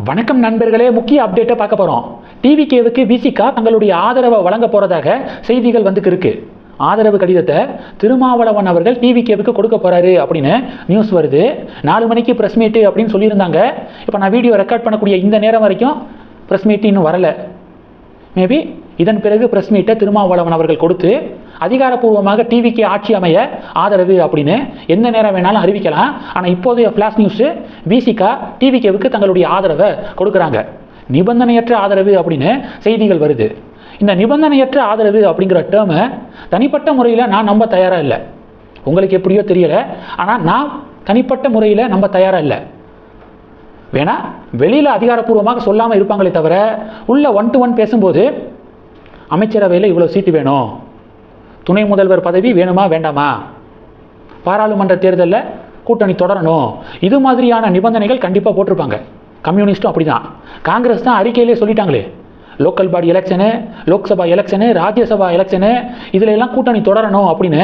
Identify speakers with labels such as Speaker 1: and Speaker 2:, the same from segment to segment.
Speaker 1: வணக்கம் நண்பர்களே, முக்கிய அப்டேட்டை பார்க்க போகிறோம். டிவிகேவுக்கு விசிகா தங்களுடைய ஆதரவை வழங்க போகிறதாக செய்திகள் வந்துக்கு இருக்கு. ஆதரவு கடிதத்தை திருமாவளவன் அவர்கள் டிவிகேவுக்கு கொடுக்க போகிறாரு அப்படின்னு நியூஸ் வருது. 4 மணிக்கு ப்ரெஸ் மீட்டு அப்படின்னு சொல்லியிருந்தாங்க. இப்போ நான் வீடியோ ரெக்கார்ட் பண்ணக்கூடிய இந்த நேரம் வரைக்கும் ப்ரெஸ் மீட்டு இன்னும் வரலை. மேபி இதன் பிறகு ப்ரெஸ் மீட்டை திருமாவளவன் அவர்கள் கொடுத்து அதிகாரப்பூர்வமாக டிவிகே ஆட்சி அமைய ஆதரவு அப்படின்னு எந்த நேரம் வேணாலும் அறிவிக்கலாம். ஆனால் இப்போதைய ஃப்ளாஷ் நியூஸு விசிகா டிவிகேவுக்கு தங்களுடைய ஆதரவை கொடுக்குறாங்க. நிபந்தனையற்ற ஆதரவு அப்படின்னு செய்திகள் வருது. இந்த நிபந்தனையற்ற ஆதரவு அப்படிங்கிற டேர்மை தனிப்பட்ட முறையில் நான் நம்ப தயாராக இல்லை. உங்களுக்கு எப்படியோ தெரியலை, ஆனால் நான் தனிப்பட்ட முறையில் நம்ப தயாராக இல்லை. வேணா வெளியில் அதிகாரப்பூர்வமாக சொல்லாமல் இருப்பாங்களே தவிர உள்ள 1 to 1 பேசும்போது அமைச்சரவையில் இவ்வளோ சீட்டு வேணும், துணை முதல்வர் பதவி வேணுமா வேண்டாமா, பாராளுமன்ற தேர்தலில் கூட்டணி தொடரணும், இது மாதிரியான நிபந்தனைகள் கண்டிப்பாக போட்டிருப்பாங்க. கம்யூனிஸ்ட்டும் அப்படி தான். காங்கிரஸ் தான் அறிக்கையிலே சொல்லிட்டாங்களே, local body election, Lok Sabha election, Rajya Sabha election இதில் எல்லாம் கூட்டணி தொடரணும் அப்படின்னு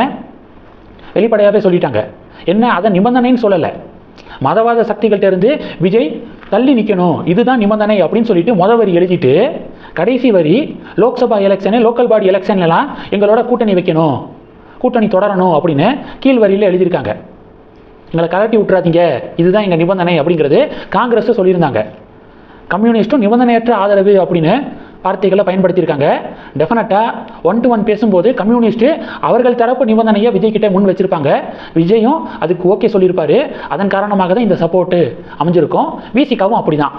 Speaker 1: வெளிப்படையாகவே சொல்லிட்டாங்க. என்ன அதை நிபந்தனைன்னு சொல்லலை. மதவாத சக்திகள்கிட்ட இருந்து விஜய் தள்ளி நிற்கணும், இதுதான் நிபந்தனை அப்படின்னு சொல்லிட்டு வரி எழுதிட்டு கடைசி வரி லோக்சபா எலெக்ஷனு, லோக்கல் பாடி எலெக்ஷன்லாம் எங்களோட கூட்டணி வைக்கணும், கூட்டணி தொடரணும் அப்படின்னு கீழ் வரியில் எழுதியிருக்காங்க. எங்களை கலட்டி விட்டுறாதீங்க, இதுதான் எங்கள் நிபந்தனை அப்படிங்கிறது காங்கிரஸ் சொல்லியிருந்தாங்க. கம்யூனிஸ்ட்டும் நிபந்தனையற்ற ஆதரவு அப்படின்னு வார்த்தைகளை பயன்படுத்தியிருக்காங்க. டெஃபினட்டாக 1 to 1 பேசும்போது கம்யூனிஸ்ட்டு அவர்கள் தரப்பு நிபந்தனையை விஜய் கிட்ட முன் வச்சிருப்பாங்க. விஜயும் அதுக்கு ஓகே சொல்லியிருப்பாரு. அதன் காரணமாக தான் இந்த சப்போர்ட்டு அமைஞ்சிருக்கும். விசிகாவும் அப்படி தான்.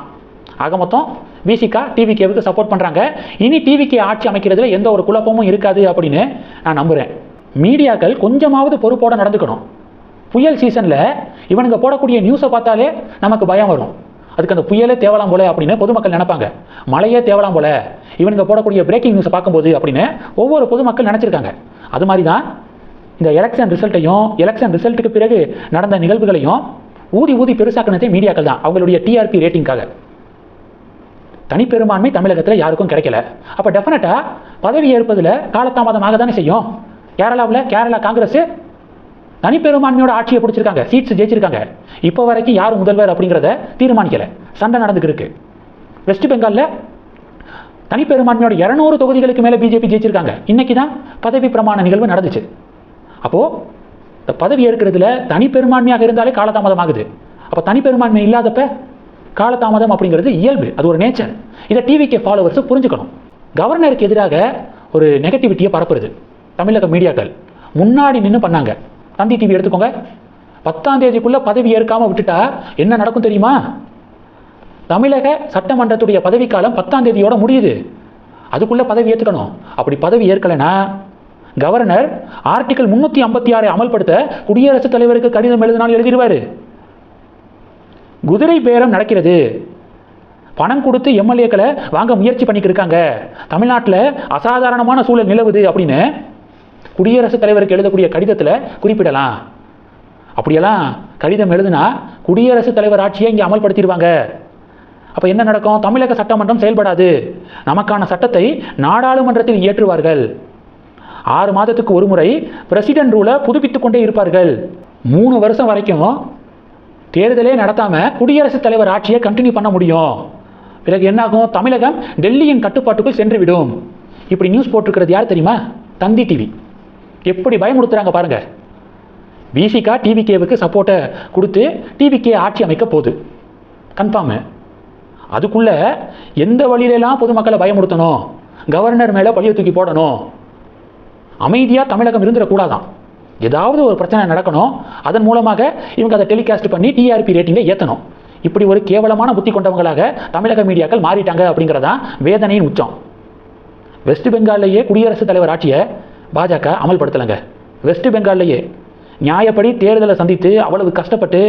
Speaker 1: ஆக மொத்தம் விசிகா டிவிகேவுக்கு சப்போர்ட் பண்ணுறாங்க. இனி டிவிகே ஆட்சி அமைக்கிறதுல எந்த ஒரு குழப்பமும் இருக்காது அப்படின்னு நான் நம்புகிறேன். மீடியாக்கள் கொஞ்சமாவது பொறுப்போடு நடந்துக்கணும். புயல் சீசனில் இவனுங்க போடக்கூடிய நியூஸை பார்த்தாலே நமக்கு பயம் வரும். அதுக்கு அந்த புயலே தேவலாம் போல அப்படின்னு பொதுமக்கள் நினைப்பாங்க. மழையே தேவலாம் போல இவனுங்க போடக்கூடிய பிரேக்கிங் நியூஸை பார்க்கும்போது அப்படின்னு ஒவ்வொரு பொதுமக்கள் நினச்சிருக்காங்க. அது மாதிரி தான் இந்த எலெக்ஷன் ரிசல்ட்டையும் எலெக்ஷன் ரிசல்ட்டுக்கு பிறகு நடந்த நிகழ்வுகளையும் ஊதி பெருசாக்கினதே மீடியாக்கள் தான், அவங்களுடைய டிஆர்பி ரேட்டிங்காக. தனிப்பெரும்பான்மை தமிழகத்தில் யாருக்கும் கிடைக்கல. அப்போ டெஃபினட்டாக பதவி ஏற்பதில் காலதாமதமாக தானே செய்யும். கேரளா காங்கிரஸ் தனிப்பெரும்பான்மையோட ஆட்சியை பிடிச்சிருக்காங்க, சீட்ஸ் ஜெயிச்சிருக்காங்க. இப்போ வரைக்கும் யார் முதல்வர் அப்படிங்கிறத தீர்மானிக்கல, சண்டை நடந்துக்கு இருக்கு. வெஸ்ட் பெங்காலில் தனிப்பெரும்பான்மையோட 200 தொகுதிகளுக்கு மேலே பிஜேபி ஜெயிச்சிருக்காங்க. இன்னைக்கு தான் பதவி பிரமாண நிகழ்வு நடந்துச்சு. அப்போது இந்த பதவி ஏற்கிறதுல தனிப்பெரும்பான்மையாக இருந்தாலே காலதாமதம் ஆகுது. அப்போ தனிப்பெரும்பான்மை இல்லாதப்ப காலதாமதம் அப்படிங்கிறது இயல்பு, அது ஒரு நேச்சர். இதை டிவிகே ஃபாலோவர்ஸ் புரிஞ்சுக்கணும். கவர்னருக்கு எதிராக ஒரு நெகட்டிவிட்டியை பரப்புறது தமிழக மீடியாக்கள் முன்னாடி நின்று பண்ணாங்க. தந்தி டிவி எடுத்துக்கோங்க. 10ஆம் தேதிக்குள்ள பதவி ஏற்காம விட்டுட்டா என்ன நடக்கும் தெரியுமா? தமிழக சட்டமன்றத்துடைய பதவிக்காலம் 10ஆம் தேதியோட முடியுது. அதுக்குள்ள பதவி ஏற்றுக்கணும். அப்படி பதவி ஏற்கலைன்னா கவர்னர் ஆர்டிகல் 356 அமல்படுத்த குடியரசுத் தலைவருக்கு கடிதம் எழுதினாலும் எழுதிடுவாரு. குதிரை பேரம் நடக்கிறது, பணம் கொடுத்து எம்எல்ஏக்களை வாங்க முயற்சி பண்ணிக்கிட்டு இருக்காங்க, தமிழ்நாட்டில் அசாதாரணமான சூழல் நிலவுது அப்படின்னு குடியரசுத் தலைவருக்கு எழுதக்கூடிய கடிதத்தில் குறிப்பிடலாம். அப்படியெல்லாம் கடிதம் எழுதுனா குடியரசுத் தலைவர் ஆட்சியை இங்கே அமல்படுத்திடுவாங்க. அப்போ என்ன நடக்கும்? தமிழக சட்டமன்றம் செயல்படாது. நமக்கான சட்டத்தை நாடாளுமன்றத்தில் இயற்றுவார்கள். 6 மாதத்துக்கு ஒரு முறை பிரசிடென்ட் ரூலை புதுப்பித்து கொண்டே இருப்பார்கள். 3 வருஷம் வரைக்கும் தேர்தலே நடத்தாமல் குடியரசுத் தலைவர் ஆட்சியை கண்டினியூ பண்ண முடியும். பிறகு என்னாகும்? தமிழகம் டெல்லியின் கட்டுப்பாட்டுக்குள் சென்றுவிடும். இப்படி நியூஸ் போட்டிருக்கிறது யார் தெரியுமா? தந்தி டிவி. எப்படி பயமுறுத்துறாங்க பாருங்க. விசிகா டிவிகேவுக்கு சப்போர்ட்டை கொடுத்து டிவிகே ஆட்சி அமைக்க போகுது கன்ஃபார்மு. அதுக்குள்ள எந்த வழியிலெல்லாம் பொதுமக்களை பயமுறுத்தணும், கவர்னர் மேலே பழிய தூக்கி போடணும், அமைதியாக தமிழகம் இருந்துடக்கூடாதான். ஏதாவது ஒரு பிரச்சனை நடக்கணும், அதன் மூலமாக இவங்க அதை டெலிகாஸ்ட் பண்ணி டிஆர்பி ரேட்டிங்கை ஏற்றணும். இப்படி ஒரு கேவலமான புத்தி கொண்டவங்களாக தமிழக மீடியாக்கள் மாறிட்டாங்க அப்படிங்கிறதான் வேதனையின் உச்சம். வெஸ்ட் பெங்கால்லையே குடியரசுத் தலைவர் ஆட்சியை பாஜக அமல்படுத்தலைங்க. வெஸ்ட் பெங்கால்லையே நியாயப்படி தேர்தலை சந்தித்து அவ்வளவு கஷ்டப்பட்டு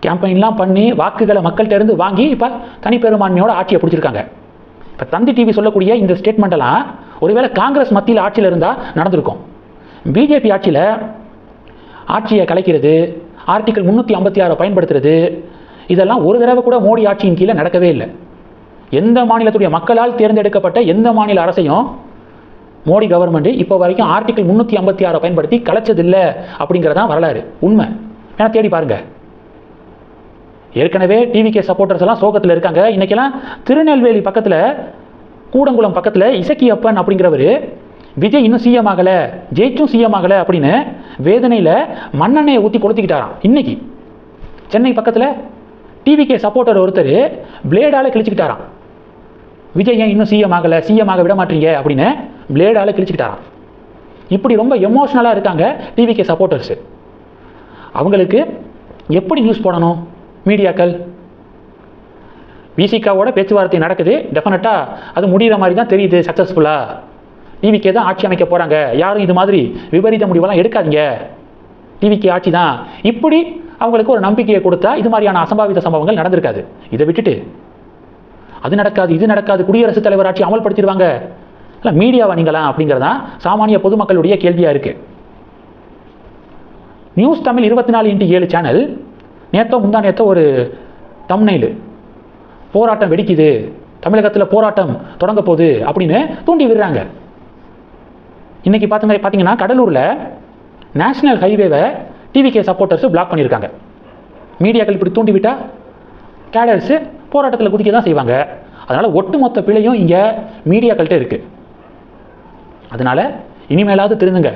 Speaker 1: கேம்பெயின்லாம் பண்ணி வாக்குகளை மக்கள்கிட்ட இருந்து வாங்கி இப்போ தனிப்பெரும்பான்மையோட ஆட்சியை பிடிச்சிருக்காங்க. இப்போ தந்தி டிவி சொல்லக்கூடிய இந்த ஸ்டேட்மெண்ட்டெல்லாம் ஒருவேளை காங்கிரஸ் மத்தியில் ஆட்சியில் இருந்தால் நடந்திருக்கும். பிஜேபி ஆட்சியில் ஆட்சியை கலைக்கிறது, ஆர்டிகல் 356 பயன்படுத்துறது, இதெல்லாம் ஒரு தடவை கூட மோடி ஆட்சியின் கீழே நடக்கவே இல்லை. எந்த மாநிலத்துடைய மக்களால் தேர்ந்தெடுக்கப்பட்ட எந்த மாநில அரசையும் மோடி கவர்மெண்ட் இப்போ வரைக்கும் ஆர்டிகல் 356 பயன்படுத்தி கலைச்சதில்லை அப்படிங்கிறதான் வரலாறு, உண்மை. ஏன்னா தேடி பாருங்க. ஏற்கனவே டிவிகே சப்போர்ட்டர்ஸ் எல்லாம் சோகத்தில் இருக்காங்க. இன்னைக்கெல்லாம் திருநெல்வேலி பக்கத்தில் கூடங்குளம் பக்கத்தில் இசக்கியப்பன் அப்படிங்கிறவர் விஜய் இன்னும் சிஎம் ஆகலை, ஜெயிச்சும் சிஎம் ஆகலை அப்படின்னு வேதனையில் மண்ணெண்ணெயை ஊற்றி கொளுத்திக்கிட்டாராம். இன்னைக்கு சென்னை பக்கத்தில் டிவிகே சப்போர்ட்டர் ஒருத்தர் பிளேடால் கிழிச்சிக்கிட்டாராம். விஜய் ஏன் இன்னும் சிஎம் ஆகலை, சிஎம் ஆக விட மாட்டீங்க அப்படின்னு பிளேடால் கிழிச்சிக்கிட்டாராம். இப்படி ரொம்ப எமோஷ்னலாக இருக்காங்க டிவிகே சப்போர்ட்டர்ஸு. அவங்களுக்கு எப்படி நியூஸ் போடணும் மீடியாக்கள்? விசிகாவோட பேச்சுவார்த்தை நடக்குது, டெஃபினட்டாக அது முடிகிற மாதிரி தான் தெரியுது. சக்ஸஸ்ஃபுல்லாக டிவிகே தான் ஆட்சி அமைக்க போகிறாங்க, யாரும் இது மாதிரி விபரீத முடிவெல்லாம் எடுக்காதீங்க, டிவிகே ஆட்சி தான், இப்படி அவங்களுக்கு ஒரு நம்பிக்கையை கொடுத்தா இது மாதிரியான அசம்பாவித சம்பவங்கள் நடந்திருக்காது. இதை விட்டுட்டு அது நடக்காது, இது நடக்காது, குடியரசுத் தலைவர் ஆட்சி அமல்படுத்திடுவாங்க, இல்லை மீடியாவை நீங்களாம் அப்படிங்கிறதான் சாமானிய பொதுமக்களுடைய கேள்வியாக இருக்குது. நியூஸ் தமிழ் 24x7 சேனல் நேற்றோ முந்தா நேற்றோ ஒரு தம்ப்நெயில், போராட்டம் வெடிக்குது, தமிழகத்தில் போராட்டம் தொடங்க போகுது அப்படின்னு தூண்டி விடுறாங்க. இன்றைக்கி பார்த்தீங்கன்னா கடலூரில் நேஷனல் ஹைவேவை டிவிகே சப்போர்ட்டர்ஸு பிளாக் பண்ணியிருக்காங்க. மீடியாக்கள் இப்படி தூண்டி விட்டால் கேடர்ஸு போராட்டத்தில் குதிக்க தான் செய்வாங்க. அதனால் ஒட்டுமொத்த பிழையும் இங்கே மீடியாக்கள்கிட்ட இருக்குது. அதனால் இனிமேலாவது திருந்துங்க.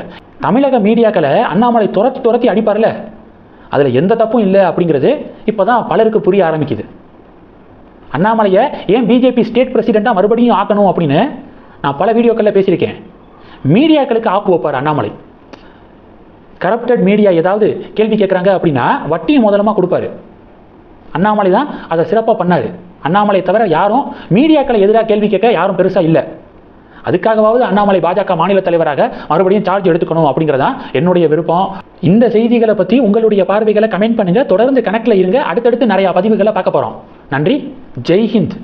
Speaker 1: தமிழக மீடியாக்களை அண்ணாமலை துரத்தி அடிப்பார்ல, அதில் எந்த தப்பும் இல்லை அப்படிங்கிறது இப்போ தான் பலருக்கு புரிய ஆரம்பிக்குது. அண்ணாமலையை ஏன் பிஜேபி ஸ்டேட் பிரசிடெண்ட்டாக மறுபடியும் ஆக்கணும் அப்படின்னு நான் பல வீடியோக்களில் பேசியிருக்கேன். மீடியாக்களுக்கு ஆப்பு வைப்பார் அண்ணாமலை. கரப்டட் மீடியா ஏதாவது கேள்வி கேட்குறாங்க அப்படின்னா வட்டியை முதலமாக கொடுப்பாரு. அண்ணாமலை தான் அதை சிறப்பாக பண்ணார். அண்ணாமலை தவிர யாரும் மீடியாக்களை எதிராக கேள்வி கேட்க யாரும் பெருசாக இல்லை. அதுக்காகவாவது அண்ணாமலை பாஜக மாநில தலைவராக மறுபடியும் சார்ஜ் எடுத்துக்கணும் அப்படிங்கிறதான் என்னுடைய விருப்பம். இந்த செய்திகளை பற்றி உங்களுடைய பார்வைகளை கமெண்ட் பண்ணுங்கள். தொடர்ந்து கணக்கில் இருங்க. அடுத்தடுத்து நிறையா பதிவுகளை பார்க்க போகிறோம். நன்றி. ஜெய் ஹிந்த்.